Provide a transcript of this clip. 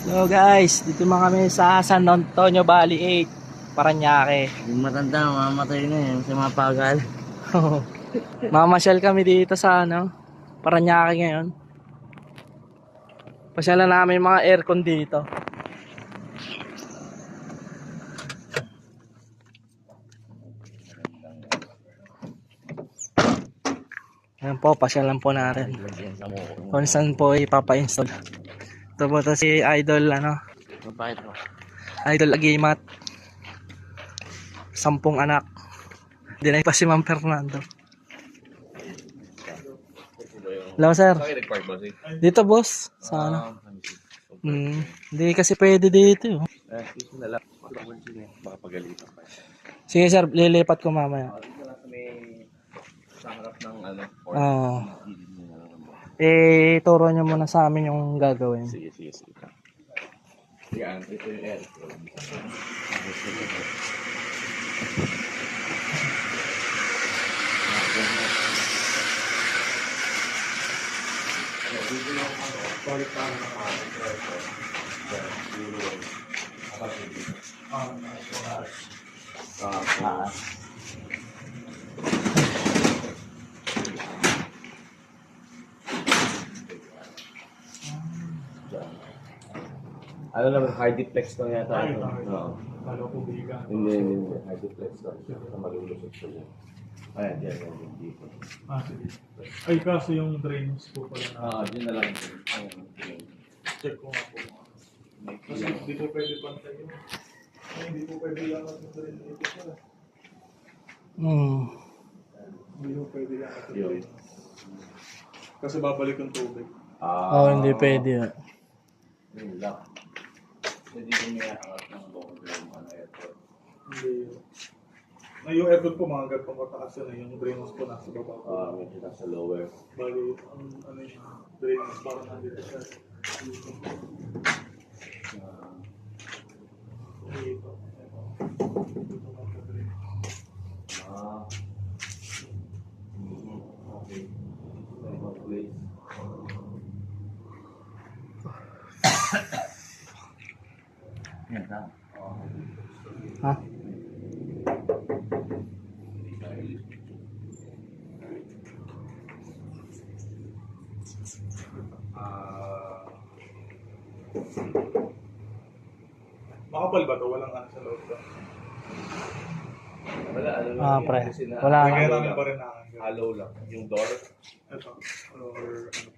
Hello guys, dito mga kami sa San Antonio Valley 8, Parañaque. Yung matanda, mamamatay na yun sa mga pagal. Mamasyal kami dito sa Parañaque ngayon. Pasyalan namin mga aircon dito. Ayan po, pasyalan po natin. Kung saan po ipapa-install. Ito po si Idol Mapahit mo. Idol Agimat. 10 anak. Dinay pa si Ma'am Fernando. Hello sir. Dito boss. Sana. Hindi kasi pwede dito. Sige sir, lilipat ko mamaya. Turo nyo muna sa amin yung gagawin. Sige. Yan, ito yung aircon. Ano naman, hardiplex lang yata. Oo. Hindi. Hardiplex lang. Malulusot siya dyan. Ayan, dyan. Dito. Sige. Ay, kaso yung drains po pala na. Dyan na lang. Check ko nga po. Kasi hindi po pwede pantay yun. Ay, hindi po pwede langat yung drain dito sir. Hindi po pwede langat yung drain. Kasi babalik yung tubig. Hindi pwede. Yun lang. Hindi ko may aangat ng bongga yung mga aircon. Hindi. Na yung aircon po mga gantong kataas yun. Yung drainage po nasa baba po. Medyo nasa lower. Bali, ang ano yung drainage parang nandito siya. Dito. Dito. Dito magka-drain. Okay. Place. Yan lang. Ha? Makapal ba ito? Walang ano sa loob ba? Wala, ano lang. Pre. Kasi Wala. Kaya namin pa rin na. Hollow lang. Yung door. Ito. Or ano